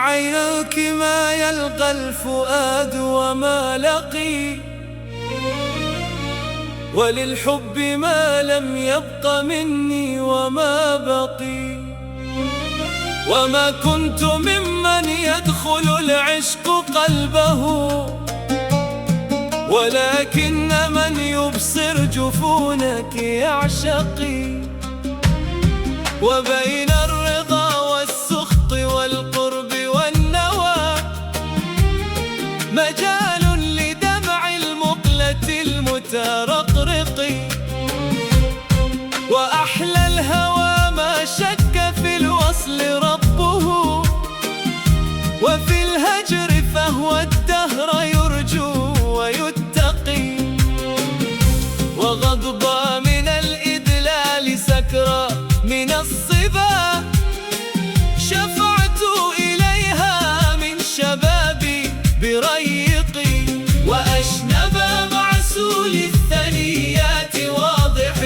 لعينك ما يلقى الفؤاد وما لقي، وللحب ما لم يبق مني وما بقي. وما كنت ممن يدخل العشق قلبه، ولكن من يبصر جفونك يعشقي. وبين الرضا والسخط والقرب والنوى مجال لدمع المقلة المترقرق. وأحلى الهوى ما شك في الوصل ربه، وفي الهجر فهو الدهر يرجو ويتقي. وغضبى من الإدلال سكرى من الصبا، شفعت إليها من شبابي بريقي. وأشنب معسول الثنيات واضح،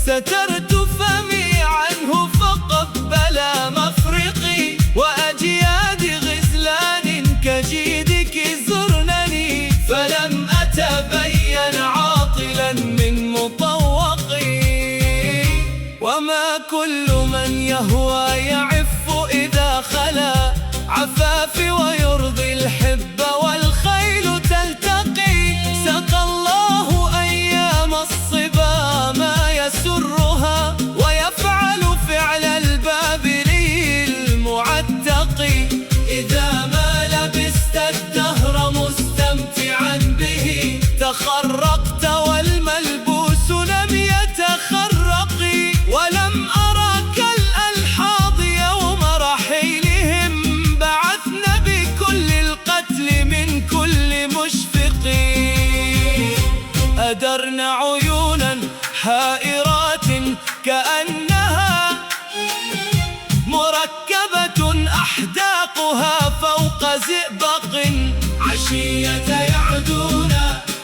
سترت فمي عنه فقبل مفرقي. وأجياد غزلان كجيدك زرنني، فلم أتبين عاطلا من مطوقي. وما كل من يهوى يعف إذا خلا عفافي، ويرضي الحب والخيل تلتقي. سقى الله أيام الصبا ما يسرها، ويفعل فعل البابلي المعتقي. إذا ما لبست الدهر مستمتعا به، تخرقت والملبوس لم يتخرق. ولم أرك الألحاظ يوم رحيلهم، بعثن بكل القتل من كل مشفق. أدرن عيونا حائرات كأنها مركبة أحداقها فوق زئبق. عشية يعدون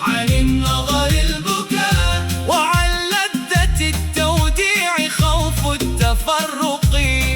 عن النظر البكاء، وعن لذة التوديع خوف التفرق.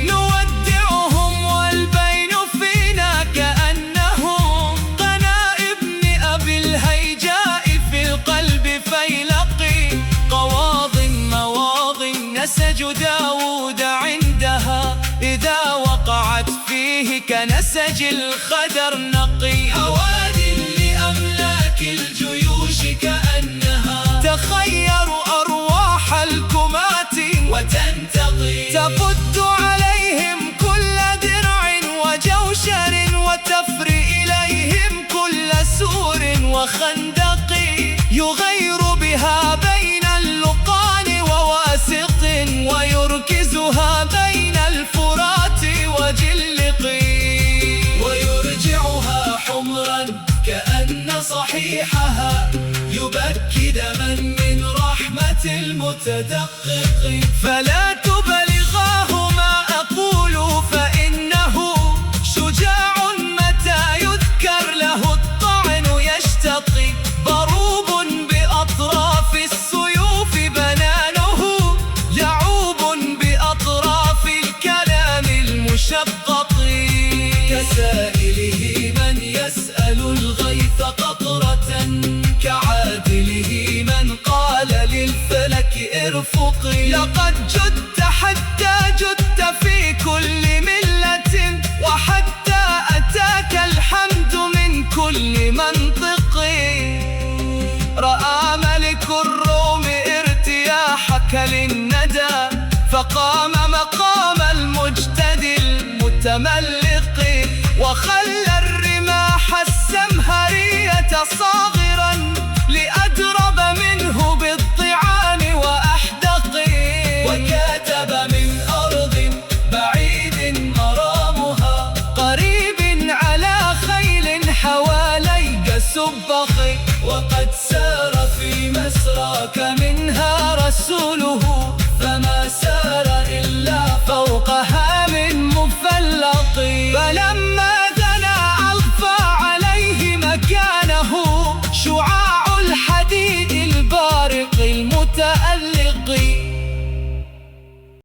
نودعهم والبين فينا كأنهم قنا ابن أبي الهيجاء في القلب فيلقي. قواض مواض نسج داود عندها، إذا وقعت فيه كنسج الخدر نقي. هواد لأملاك الجيوش كأنها تخير أرواح الكمات وتنتقي. تفد عليهم كل درع وجوشر، وتفري إليهم كل سور وخندق. يغير بها بين اللقان وواسط، ويركزها بين الفرات وجلق. ويرجعها حمرا كأن صحيحها يبكي دما من رحمة المتدقق. فلا تبلغاه ما أقول، فإنه شجاع متى يذكر له الطعن يشتقي. ضروب بأطراف السيوف بنانه، لعوب بأطراف الكلام المشقق. كسائله من يسأل الغيث قطرة، كعادله من قال للفلك ارفقي. لقد جدت حتى جدت في كل ملة، وحتى أتاك الحمد من كل منطق. رأى ملك الروم ارتياحك للندى، فقام مقام المجتدي المتملق.